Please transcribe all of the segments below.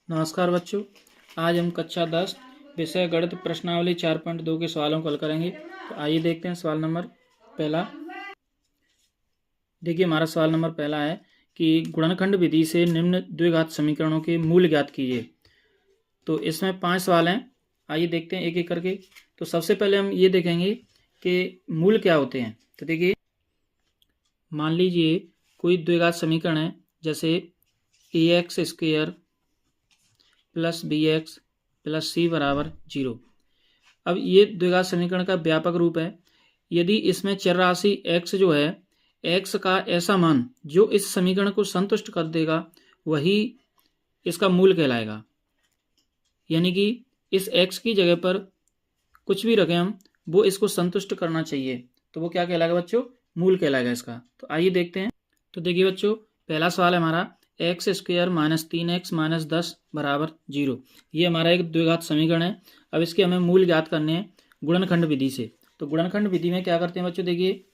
नमस्कार बच्चों। आज हम कक्षा 10 विषय गणित प्रश्नावली 4.2 के सवालों को हल करेंगे। तो आइए देखते हैं सवाल नंबर पहला। देखिए, हमारा सवाल नंबर पहला है कि गुणनखंड विधि से निम्न द्विघात समीकरणों के मूल ज्ञात कीजिए। तो इसमें 5 सवाल हैं। आइए देखते हैं एक एक करके। तो सबसे पहले हम ये देखेंगे कि मूल क्या होते हैं। तो देखिए, मान लीजिए कोई द्विघात समीकरण है, जैसे ax² plus bx plus c बराबर 0। अब ये द्विघात समीकरण का व्यापक रूप है। यदि इसमें चर राशि x जो है, x का ऐसा मान जो इस समीकरण को संतुष्ट कर देगा, वही इसका मूल कहलाएगा। यानी कि इस x की जगह पर कुछ भी रखें हम, वो इसको संतुष्ट करना चाहिए, तो वो क्या कहलाएगा बच्चों? मूल कहलाएगा इसका। तो आइए देखते हैं। तो देखिए बच्चों, पहला सवाल है हमारा x² माइनस 3x माइनस 10 बराबर 0। ये हमारा एक द्विघात समीकरण है। अब इसके हमें मूल ज्ञात करने हैं गुणनखंड विधि से। तो गुणनखंड विधि में क्या करते हैं बच्चों? देखिए,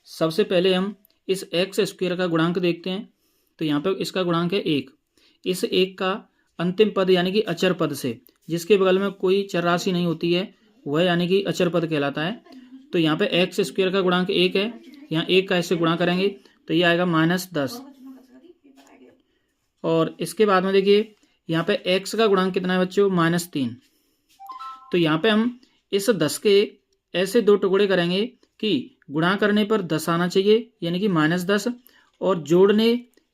सबसे पहले हम इस x² का गुणांक देखते हैं। तो यहाँ पे इसका गुणांक है 1। इस 1 का अंतिम पद यानी कि अचर पद से, जिसके बगल में कोई चर राशि नहीं होती है, वह यानी कि अचर पद कहलाता है। तो यहाँ पे x² का गुणांक 1 है। यहाँ 1 का इससे गुणा करेंगे तो ये आएगा -10। और इसके बाद में देखिए, यहाँ पे x का गुणांक कितना है बच्चों? -3। तो यहाँ पे हम इस 10 के ऐसे दो टुकड़े करेंगे कि गुणा करने पर 10 आना चाहिए, यानी कि -10, और जोड़ने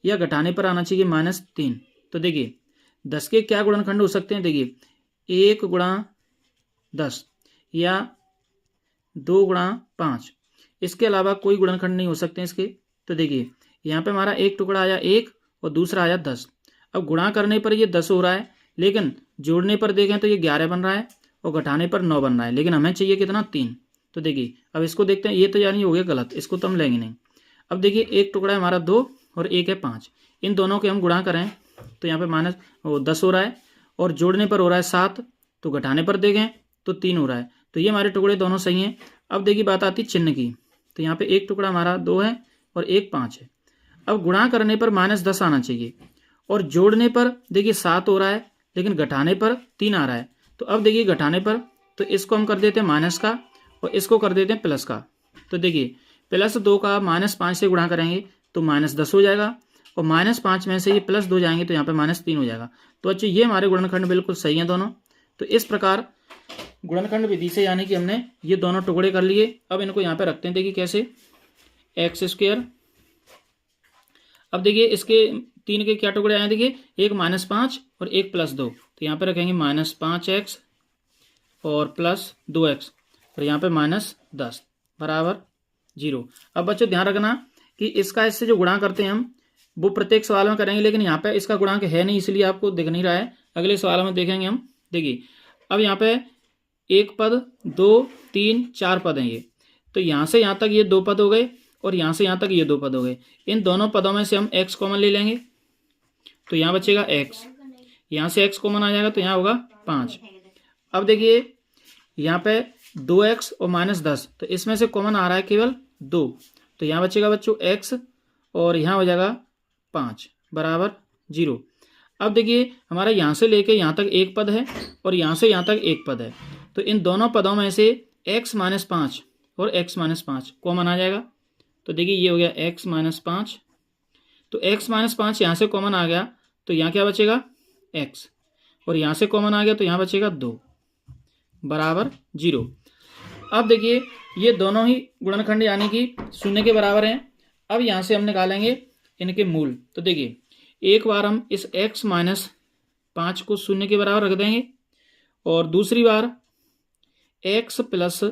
या घटाने पर आना चाहिए -3। तो देखिए, 10 के क्या गुणनखंड हो सकते हैं? देखिए, 1 गुणा 10 या 2 गुणा 5। इसके अलावा कोई गुणनखंड नहीं हो सकते इसके। तो देखिए, यहाँ पे हमारा एक टुकड़ा आया 1 और दूसरा आया 10। अब गुणा करने पर ये 10 हो रहा है, लेकिन जोड़ने पर देखें तो ये 11 बन रहा है और घटाने पर 9 बन रहा है, लेकिन हमें चाहिए कितना? 3। तो देखिए, अब इसको देखते हैं। ये तो यानी हो गया गलत, इसको तो हम लेंगे नहीं। अब देखिए, एक टुकड़ा है हमारा 2 और एक है 5। इन दोनों के हम गुणा करें तो यहाँ पे -10 हो रहा है, और जोड़ने पर हो रहा है 7, तो घटाने पर देखें तो 3 हो रहा है। तो ये हमारे टुकड़े दोनों सही हैं। अब देखिए, बात आती चिन्ह की। तो यहाँ पे एक टुकड़ा हमारा 2 है और एक 5 है। अब गुणा करने पर -10 आना चाहिए, और जोड़ने पर देखिए 7 हो रहा है, लेकिन घटाने पर 3 आ रहा है। तो अब देखिए, घटाने पर तो इसको हम कर देते हैं माइनस का, और इसको कर देते हैं प्लस का। तो देखिए, +2 का -5 से गुणा करेंगे तो -10 हो जाएगा, और -5 में से ये +2 जाएंगे तो यहाँ पे -3 हो जाएगा। तो अच्छा, ये हमारे गुणनखंड बिल्कुल सही हैं दोनों। तो इस प्रकार गुणनखंड विधि से यानी कि हमने ये दोनों टुकड़े कर लिए। अब इनको यहाँ पे रखते हैं। देखिए कैसे, x²। अब देखिए, इसके 3 के क्या टुकड़े आए? देखिए, एक -5 और एक +2। तो यहाँ पे रखेंगे -5x और +2x, और यहाँ पे -10 बराबर 0। अब बच्चों ध्यान रखना कि इसका इससे जो गुणा करते हैं हम, वो प्रत्येक सवाल में करेंगे, लेकिन यहाँ पे इसका गुणांक है नहीं, इसलिए आपको दिख नहीं रहा है। अगले सवाल में देखेंगे हम। देखिए, अब यहाँ पे एक पद, 2, 3, 4 पद हैं ये। तो यहाँ से यहाँ तक ये 2 पद हो गए, और यहाँ से यहाँ तक ये 2 पद हो गए। इन दोनों पदों में से हम x कॉमन ले लेंगे, तो यहाँ बचेगा x। यहाँ से x कॉमन आ जाएगा तो यहाँ होगा 5। अब देखिए, यहाँ पे 2x और -10, तो इसमें से कॉमन आ रहा है केवल 2। तो यहाँ बचेगा बच्चों x, और यहाँ हो जाएगा 5 बराबर 0। अब देखिए, हमारा यहाँ से लेके यहाँ तक एक पद है, और यहाँ से यहाँ तक एक पद है। तो इन दोनों पदों में से x - 5 और x - 5 कॉमन आ जाएगा। तो देखिए, ये हो गया x - 5। तो x - 5 यहाँ से कॉमन आ गया, तो यहाँ क्या बचेगा? x, और यहाँ से कॉमन आ गया तो यहाँ बचेगा 2 बराबर 0। अब देखिए, ये दोनों ही गुणनखंड यानी कि 0 के बराबर हैं। अब यहाँ से हम निकालेंगे इनके मूल। तो देखिए, एक बार हम इस x - 5 को 0 के बराबर रख देंगे, और दूसरी बार x +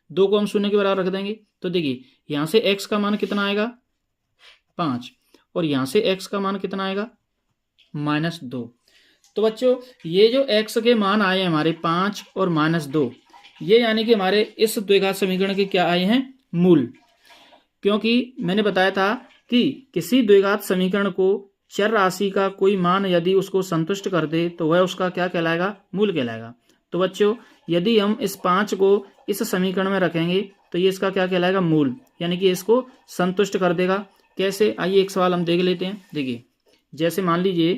2 को हम 0 के बराबर रख देंगे। तो देखिए, यहाँ से x का मान कितना आएगा? 5, और यहाँ से x का मान कितना आएगा? -2। तो बच्चों, ये जो x के मान आए हैं हमारे 5 और -2, ये यानी कि हमारे इस द्विघात समीकरण के क्या आए हैं? मूल। क्योंकि मैंने बताया था कि किसी द्विघात समीकरण को चर राशि का कोई मान यदि उसको संतुष्ट कर दे तो वह उसका क्या कहलाएगा? मूल कहलाएगा। तो बच्चों, यदि हम इस 5 को इस समीकरण में रखेंगे तो ये इसका क्या कहलाएगा? मूल, यानी कि इसको संतुष्ट कर देगा। कैसे? आइए एक सवाल हम देख लेते हैं। देखिए, जैसे मान लीजिए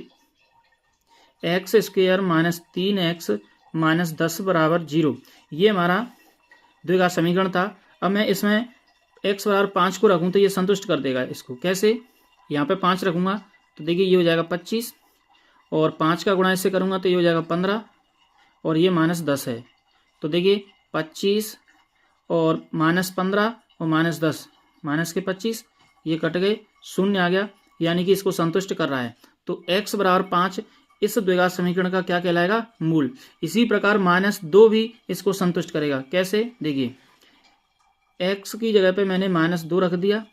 x square minus 3x minus 10 बराबर 0, ये हमारा द्विघात समीकरण था। अब मैं इसमें x बराबर 5 को रखूँ तो ये संतुष्ट कर देगा इसको। कैसे? यहाँ पे 5 रखूँगा तो देखिए ये हो जाएगा 25, और 5 का गुणा इससे करूँगा तो ये हो जाएगा 15, और ये माइनस 10 है। तो देखिए 25 और माइनस 15 और माइनस 10, माइनस के 25, ये कट गए, शून्य आ गया, यानी कि इसको संतुष्ट कर रहा है। तो x बराबर 5 इस द्विघात समीकरण का क्या कहलाएगा? मूल। इसी प्रकार -2 भी इसको संतुष्ट करेगा। कैसे? देखिए x की जगह पे मैंने -2 रख दिया,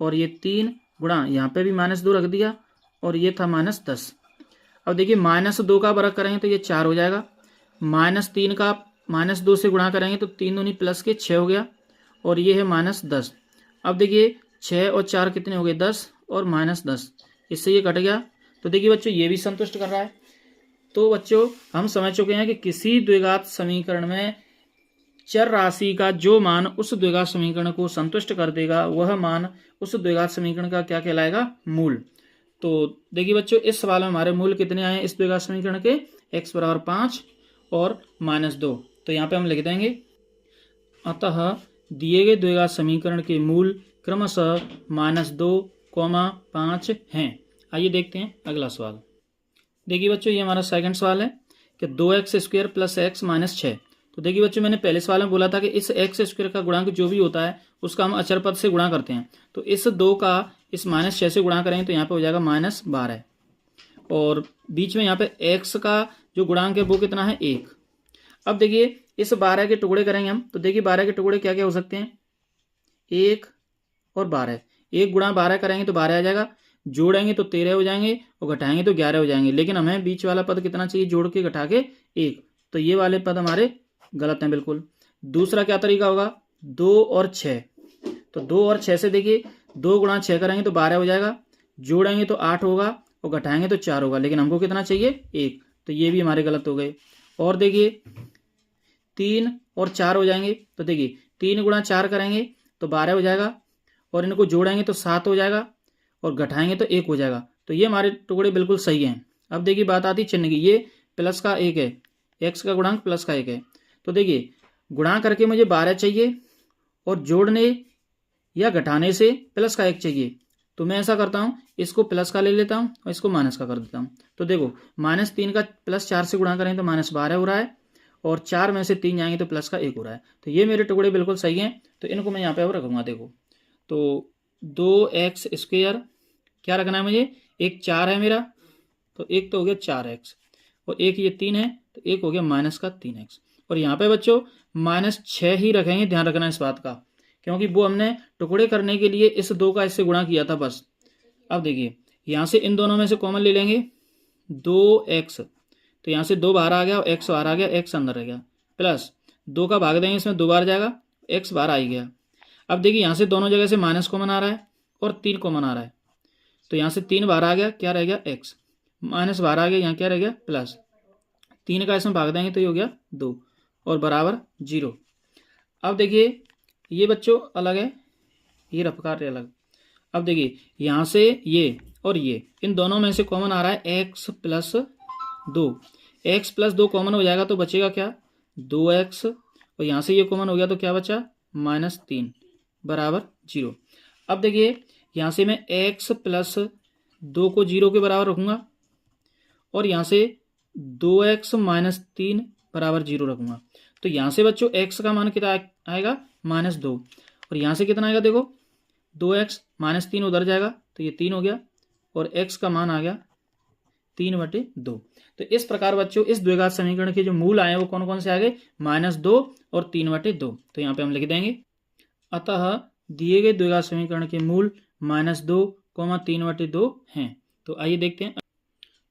और ये 3 गुणा यहाँ पे भी -2 रख दिया, और ये था -10। अब देखिए -2 का वर्ग करेंगे तो ये 4 हो जाएगा, -3 का -2 से गुणा करेंगे तो 3 दूनी प्लस के 6 हो गया, और ये है -10। अब देखिए 6 और 4 कितने हो गए? 10 और -10, इससे ये कट गया। तो देखिए बच्चों ये भी संतुष्ट कर रहा है। तो बच्चों हम समझ चुके हैं कि किसी द्विघात समीकरण में चर राशि का जो मान उस द्विघात समीकरण को संतुष्ट कर देगा, वह मान उस द्विघात समीकरण का क्या कहलाएगा? मूल। तो देखिए बच्चों इस सवाल में हमारे मूल कितने आए इस द्विघात समीकरण के? x बराबर 5 और -2। तो यहाँ पे हम लिख देंगे, अतः दिए गए द्विघात समीकरण के मूल क्रमशः -2, 5 हैं। आइए देखते हैं अगला सवाल। देखिए बच्चों ये हमारा सेकंड सवाल है कि 2x square plus x minus 6। तो देखिए बच्चों मैंने पहले सवाल में बोला था कि इस x स्क्वायर का गुणांक जो भी होता है उसका हम अचर पद से गुणा करते हैं। तो इस 2 का इस -6 से गुणा करेंगे तो यहाँ पे हो जाएगा -12, और बीच में यहाँ पे x का जो गुणांक है वो कितना है? 1। अब देखिए इस 12 के टुकड़े करेंगे हम, तो देखिए 12 के टुकड़े क्या क्या हो सकते हैं? 1 और 12। 1 गुणा 12 करेंगे तो 12 आ जाएगा, जोड़ेंगे तो 13 हो जाएंगे, और घटाएंगे तो 11 हो जाएंगे। लेकिन हमें बीच वाला पद कितना चाहिए? जोड़ के घटा के 1। तो ये वाले पद हमारे गलत हैं बिल्कुल। दूसरा क्या तरीका होगा? 2 और 6। तो 2 और 6 से देखिए 2 गुणा 6 करेंगे तो 12 हो जाएगा, जोड़ेंगे तो 8 होगा, और घटाएंगे तो 4 होगा। लेकिन हमको कितना चाहिए? 1। तो ये भी हमारे गलत हो गए। और देखिए 3 और 4 हो जाएंगे, तो देखिए 3 गुणा 4 करेंगे तो 12 हो जाएगा, और इनको जोड़ेंगे तो 7 हो जाएगा, और घटाएंगे तो 1 हो जाएगा। तो ये हमारे टुकड़े बिल्कुल सही हैं। अब देखिए बात आती चिन्ह की, ये प्लस का 1 है, x का गुणांक प्लस का 1 है। तो देखिए गुणा करके मुझे 12 चाहिए, और जोड़ने या घटाने से प्लस का 1 चाहिए। तो मैं ऐसा करता हूँ, इसको प्लस का ले लेता हूँ और इसको माइनस का कर देता हूँ। तो देखो -3 का प्लस 4 से गुणा करें तो -12 हो रहा है, और 4 में से 3 जाएंगे तो प्लस का 1 हो रहा है। तो ये मेरे टुकड़े बिल्कुल सही हैं। तो इनको मैं यहाँ पे अब रखूँगा। देखो तो 2x स्क्वायर क्या रखना है मुझे? एक 4 है मेरा, तो एक तो हो गया 4x, और एक ये 3 है, तो एक हो गया -3x। और यहाँ पे बच्चों -6 ही रखेंगे, ध्यान रखना इस बात का, क्योंकि वो हमने टुकड़े करने के लिए इस 2 का इससे गुणा किया था बस। अब देखिए यहाँ से इन दोनों में से कॉमन ले लेंगे, 2x, तो यहाँ से 2 बाहर आ गया और x बाहर आ गया, x अंदर रह गया, प्लस 2 का भाग देंगे इसमें 2 बार जाएगा, x बाहर आ ही गया। अब देखिए यहाँ से दोनों जगह से माइनस कॉमन आ रहा है और 3 कॉमन आ रहा है, तो यहाँ से 3 बाहर आ गया, क्या रह गया? x, माइनस बाहर आ गया, यहाँ क्या रह गया? प्लस। 3 का इसमें भाग देंगे तो ये हो गया 2, और बराबर 0। अब देखिए ये बच्चों अलग है, ये रफ्तार अलग। अब देखिए यहाँ से ये और ये इन दोनों में से कॉमन आ रहा है x plus 2, x plus 2 common हो जाएगा तो बचेगा क्या? 2x, और यहाँ से ये कॉमन हो गया तो क्या बचा? -3 बराबर 0। अब देखिए यहाँ से मैं x प्लस 2 को 0 के बराबर रखूँगा, और यहाँ से 2x माइनस 3 बराबर 0 रखूँगा। तो यहाँ से बच्चों x का मान कितना आएगा? -2, और यहाँ से कितना आएगा? देखो 2x -3 उधर जाएगा तो ये 3 हो गया, और x का मान आ गया 3/2। तो इस प्रकार बच्चों इस द्विघात समीकरण के जो मूल आए वो कौन कौन से आ गए? -2 और 3/2। तो यहाँ पे हम लिख देंगे, अतः दिए गए द्विघात समीकरण के मूल -2, 3/2 हैं। तो आइए देखते हैं।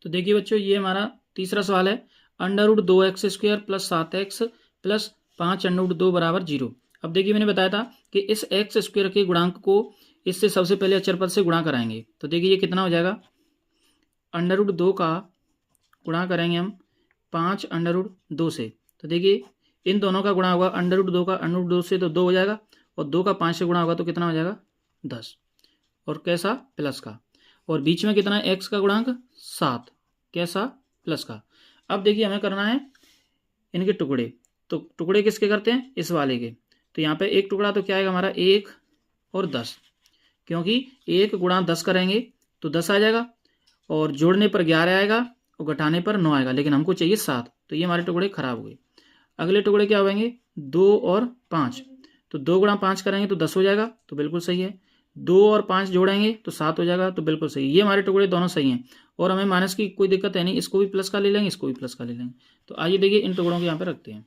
तो देखिए बच्चों ये हमारा तीसरा सवाल है, √2x² प्लस 7x प्लस 5√2 बराबर 0। अब देखिए मैंने बताया था कि इस x² के गुणांक को इससे सबसे पहले अचर पद से गुणा कराएंगे। तो देखिए ये कितना हो जाएगा? √2 का गुणा करेंगे हम 5√2 से, तो देखिए इन दोनों का गुणा होगा, √2 का √2 से तो 2 हो जाएगा, और 2 का 5 से गुणा होगा तो कितना हो जाएगा? 10, और कैसा? प्लस का। और बीच में कितना है? x का गुणांक 7, कैसा? प्लस का। अब देखिए हमें करना है इनके टुकड़े, तो टुकड़े किसके करते हैं, इस वाले के। तो यहाँ पे एक टुकड़ा तो क्या आएगा हमारा 1 और 10, क्योंकि 1 गुणा 10 करेंगे तो 10 आ जाएगा, और जोड़ने पर 11 आएगा और घटाने पर 9 आएगा, लेकिन हमको चाहिए 7, तो ये हमारे टुकड़े खराब हो गए। अगले टुकड़े क्या होंगे 2 और 5, तो 2 गुणा 5 करेंगे तो 10 हो जाएगा, तो बिल्कुल सही है। 2 और 5 जोड़ेंगे तो 7 हो जाएगा, तो बिल्कुल सही। ये हमारे टुकड़े दोनों सही हैं, और हमें माइनस की कोई दिक्कत है नहीं, इसको भी प्लस का ले लेंगे, इसको भी प्लस का ले लेंगे। तो आइए देखिए इन टुकड़ों को यहाँ पे रखते हैं।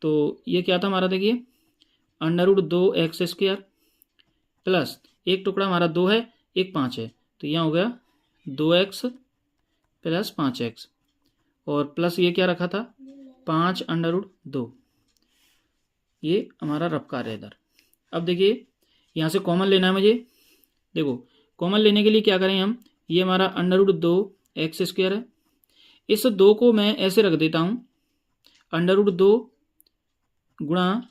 तो ये क्या था हमारा, देखिए √2x² प्लस एक टुकड़ा हमारा 2 है, एक 5 है, तो यहाँ हो गया 2x प्लस 5x, और प्लस ये क्या रखा था 5√2, ये हमारा रफकार है इधर। अब देखिए यहाँ से कॉमन लेना है मुझे। देखो कॉमन लेने के लिए क्या करें हम, ये हमारा √2x² है, इस 2 को मैं ऐसे रख देता हूँ √2 गुणा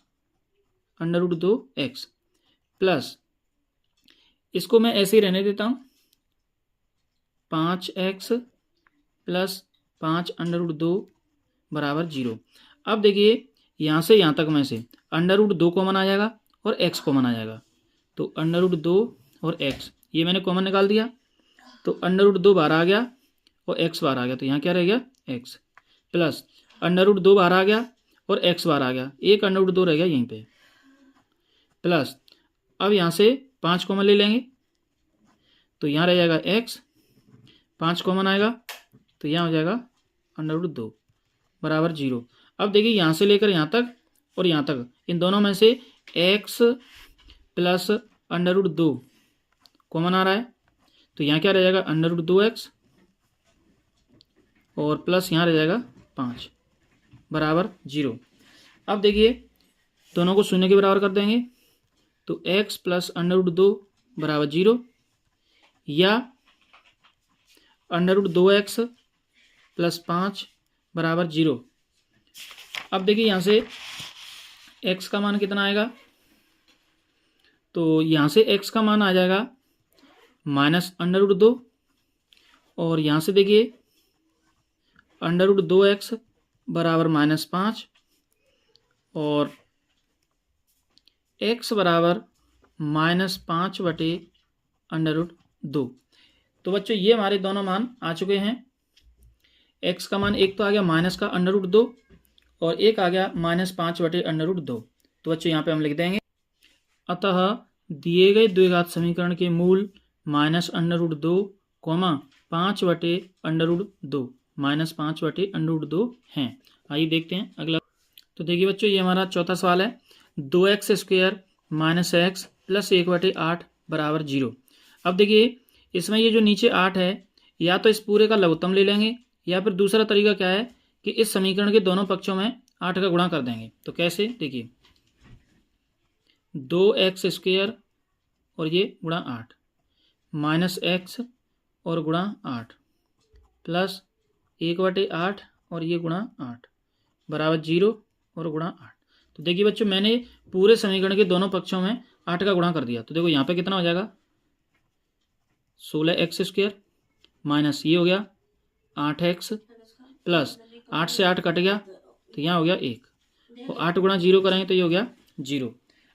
√2x, प्लस इसको मैं ऐसे ही रहने देता हूँ 5x प्लस 5√2 बराबर 0। अब देखिए यहाँ से यहाँ तक में से √2 कॉमन आ जाएगा और x कॉमन आ जाएगा, तो √2 और x ये मैंने कॉमन निकाल दिया, तो √2 बाहर आ गया और x बाहर आ गया, तो यहाँ क्या रह गया x, प्लस √2 बाहर आ गया और x बाहर आ गया, एक √2 रह गया यहीं पे, प्लस अब यहाँ से 5 कॉमन ले लेंगे, तो यहाँ रह जाएगा x, 5 कॉमन आएगा तो यहाँ हो जाएगा √2 बराबर 0। अब देखिए यहाँ से लेकर यहाँ तक और यहाँ तक, इन दोनों में से x प्लस √2 कॉमन आ रहा है, तो यहाँ क्या रह जाएगा √2x, और प्लस यहाँ रह जाएगा 5 बराबर 0। अब देखिए दोनों को शून्य के बराबर कर देंगे, तो x प्लस √2 बराबर 0, या √2x प्लस 5 बराबर 0। अब देखिए यहाँ से x का मान कितना आएगा, तो यहाँ से x का मान आ जाएगा -√2, और यहाँ से देखिए √2x बराबर -5 और x बराबर -5/√2। तो बच्चों ये हमारे दोनों मान आ चुके हैं। x का मान एक तो आ गया माइनस का √2 और एक आ गया -5/√2। तो बच्चों यहाँ पे हम लिख देंगे, अतः दिए गए द्विघात समीकरण के मूल -√2, 5/√2 -5/√2 हैं। आइए देखते हैं अगला। तो देखिए बच्चों ये हमारा चौथा सवाल है, 2x² - x प्लस 1/8 बराबर 0। अब देखिए इसमें ये जो नीचे 8 है, या तो इस पूरे का लघुत्तम ले लेंगे, या फिर दूसरा तरीका क्या है कि इस समीकरण के दोनों पक्षों में 8 का गुणा कर देंगे। तो कैसे, देखिए 2x² और ये गुणा 8 माइनस x और गुणा 8 प्लस 1/8 और ये गुणा 8 बराबर 0 और गुणा 8। तो देखिए बच्चों मैंने पूरे समीकरण के दोनों पक्षों में 8 का गुणा कर दिया, तो देखो यहाँ पे कितना हो जाएगा 16x² माइनस ये हो गया 8x प्लस 8 से 8 कट गया, तो यहाँ हो गया 1, और 8 गुणा 0 करेंगे तो ये हो गया 0।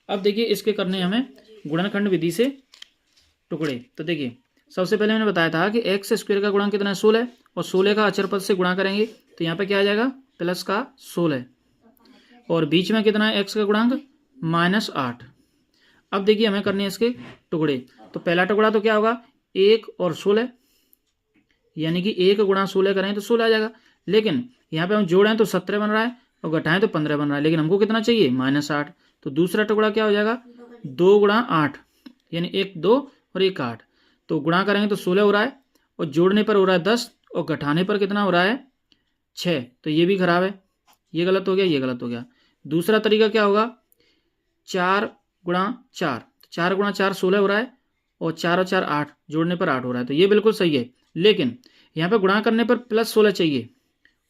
अब देखिए इसके करने हमें गुणनखंड विधि से टुकड़े। तो देखिए सबसे पहले मैंने बताया था कि x² का गुणांक कितना है 16, और 16 का अचर पद से गुणा करेंगे तो यहाँ पे क्या आ जाएगा प्लस का 16, और बीच में कितना है x का गुणांक -8। अब देखिए हमें करने हैं इसके टुकड़े। तो पहला टुकड़ा तो क्या होगा 1 और 16, यानी कि 1 गुणा 16 करें तो 16 आ जाएगा, लेकिन यहाँ पे हम जोड़ें तो 17 बन रहा है और घटाएं तो 15 बन रहा है, लेकिन हमको कितना चाहिए -8। तो दूसरा टुकड़ा क्या हो जाएगा 2 गुणा 8, यानी 1 2 और 1 8, तो गुणा करेंगे तो 16 हो रहा है, और जोड़ने पर हो रहा है 10, और घटाने पर कितना हो रहा है 6, तो ये भी खराब है, ये गलत हो गया, ये गलत हो गया। दूसरा तरीका क्या होगा 4 गुणा 4, 4 गुणा 4 16 हो रहा है, और 4 और 4 8, जोड़ने पर 8 हो रहा है, तो ये बिल्कुल सही है। लेकिन यहाँ पे गुणा करने पर +16 चाहिए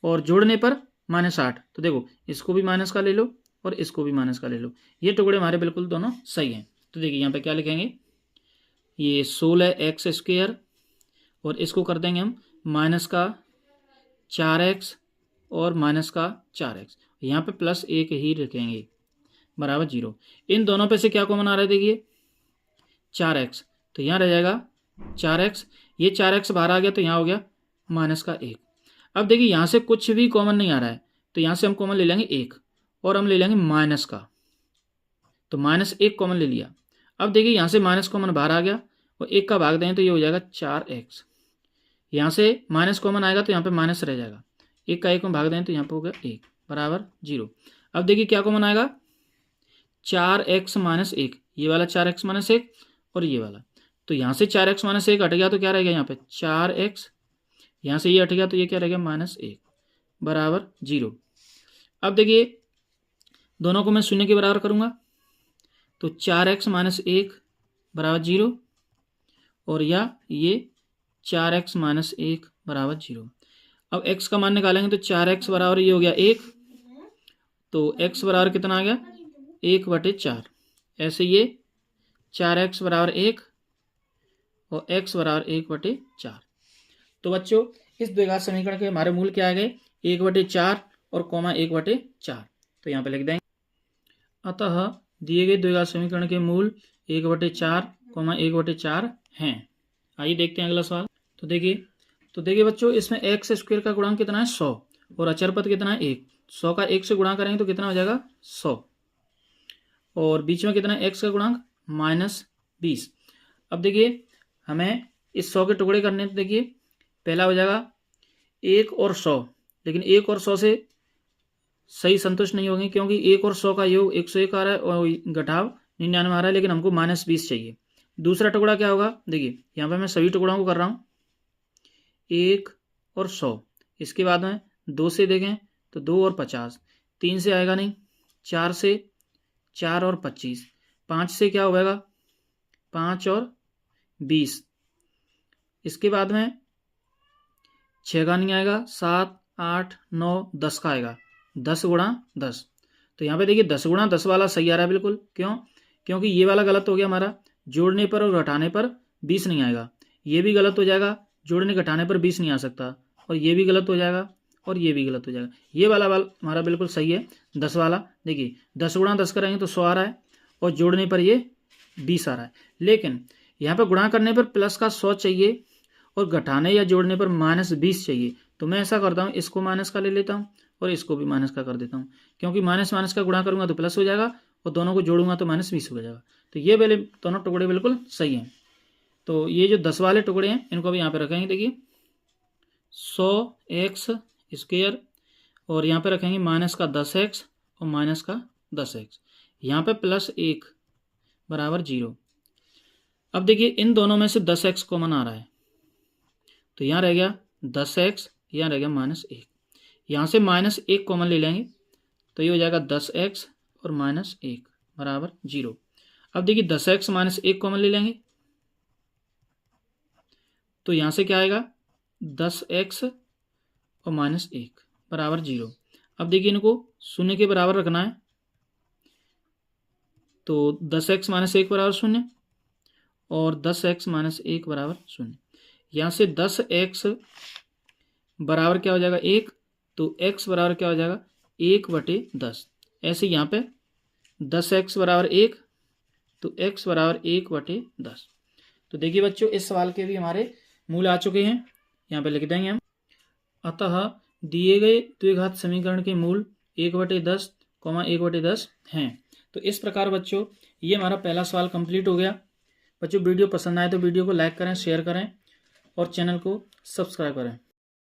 और जोड़ने पर -8, तो देखो इसको भी माइनस का ले लो और इसको भी माइनस का ले लो, ये टुकड़े हमारे बिल्कुल दोनों सही हैं। तो देखिए यहाँ पे क्या लिखेंगे, ये 16x² और इसको कर देंगे हम माइनस का 4x और माइनस का 4x, यहाँ पे प्लस 1 ही रखेंगे बराबर 0। इन दोनों पे से क्या कॉमन आ रहा है देखिए 4x, तो यहाँ रह जाएगा 4x, ये 4x बाहर आ गया तो यहाँ हो गया माइनस का 1। अब देखिए यहाँ से कुछ भी कॉमन नहीं आ रहा है, तो यहाँ से हम कॉमन ले लेंगे 1 और हम ले लेंगे माइनस का, तो -1 कॉमन ले लिया। अब देखिए यहाँ से माइनस कॉमन बाहर आ गया और 1 का भाग दें तो ये हो जाएगा 4x। यहाँ से माइनस कॉमन आएगा तो यहाँ पे माइनस रह जाएगा, 1 का 1 में भाग दें तो यहाँ पे हो गया 1 बराबर 0। अब देखिए क्या कॉमन आएगा 4x - 1, ये वाला 4x - 1 और ये वाला, तो यहाँ से 4x - 1 हट गया तो क्या रह गया यहाँ पे 4x, यहाँ से ये हट गया तो ये क्या रह गया -1 बराबर 0। अब देखिए दोनों को मैं शून्य के बराबर करूँगा तो 4x - 1 बराबर 0 और या ये 4x - 1 बराबर 0। अब x का मान निकालेंगे तो 4x बराबर ये हो गया 1, तो x बराबर कितना आ गया 1/4। ऐसे ये 4x बराबर 1 और x बराबर 1/4। तो बच्चों इस द्विघात समीकरण के हमारे मूल क्या आ गए 1/4 और कॉमा 1/4, तो यहाँ पे लिख देंगे। अतः दिए गए द्विघात समीकरण के मूल 1/4, 1/4 हैं। आइए देखते हैं अगला सवाल। तो देखिए बच्चों इसमें x स्क्वायर का गुणांक कितना है 100 और अचर पद कितना है 1। 100 का 1 से गुणा करेंगे तो कितना हो जाएगा 100 और बीच में कितना है x का गुणांक -20। अब देखिए हमें इस 100 के टुकड़े करने, तो देखिए पहला हो जाएगा 1 और 100, लेकिन 1 और 100 से सही संतुष्ट नहीं होंगे क्योंकि 1 और 100 का योग 101 आ रहा है और घटाव 99 आ रहा है, लेकिन हमको -20 चाहिए। दूसरा टुकड़ा क्या होगा देखिए यहाँ पे मैं सभी टुकड़ों को कर रहा हूँ 1 और 100, इसके बाद में 2 से देखें तो 2 और 50, 3 से आएगा नहीं, 4 से 4 और 25, 5 से क्या होगा 5 और 20, इसके बाद में 6 का नहीं आएगा, 7, 8, 9, 10 का आएगा, 10 × 10। तो यहाँ पे देखिए 10 × 10 वाला सही आ रहा है बिल्कुल, क्यों, क्योंकि ये वाला गलत हो गया हमारा, जोड़ने पर और घटाने पर 20 नहीं आएगा। ये भी गलत हो जाएगा, जोड़ने घटाने पर 20 नहीं आ सकता, और ये भी गलत हो जाएगा और ये भी गलत हो जाएगा। ये वाला हमारा बिल्कुल सही है 10 वाला। देखिए 10 × 10 करेंगे तो 100 आ रहा है और जोड़ने पर ये 20 आ रहा है, लेकिन यहाँ पर गुणा करने पर प्लस का 100 चाहिए और घटाने या जोड़ने पर -20 चाहिए। तो मैं ऐसा करता हूँ इसको माइनस का ले लेता हूँ और इसको भी माइनस का कर देता हूँ, क्योंकि माइनस माइनस का गुणा करूँगा तो प्लस हो जाएगा और दोनों को जोड़ूंगा तो -20 हो जाएगा। तो ये पहले दोनों टुकड़े बिल्कुल सही हैं। तो ये जो 10 वाले टुकड़े हैं इनको भी यहाँ पे रखेंगे, देखिए 100x² और यहाँ पे रखेंगे -10x और -10x, यहाँ पे +1 बराबर 0। अब देखिए इन दोनों में से 10x कॉमन आ रहा है, तो यहाँ रह गया 10x, यहाँ रह गया -1, यहाँ से -1 कॉमन ले लेंगे तो ये हो जाएगा 10x और -1 बराबर 0। अब देखिए 10x - 1 कॉमन ले लेंगे तो यहाँ से क्या आएगा 10x और -1 बराबर 0। अब देखिए इनको शून्य के बराबर रखना है, तो 10x - 1 बराबर 0 और 10x - 1 बराबर 0। यहाँ से 10x बराबर क्या हो जाएगा 1, तो x बराबर क्या हो जाएगा 1/10। ऐसे यहाँ पे 10x बराबर 1, तो x बराबर 1/10। तो देखिए बच्चों इस सवाल के भी हमारे मूल आ चुके हैं, यहाँ पे लिख देंगे हम। अतः दिए गए द्विघात समीकरण के मूल 1/10, 1/10 हैं। तो इस प्रकार बच्चों ये हमारा पहला सवाल कंप्लीट हो गया। बच्चों वीडियो पसंद आए तो वीडियो को लाइक करें, शेयर करें और चैनल को सब्सक्राइब करें।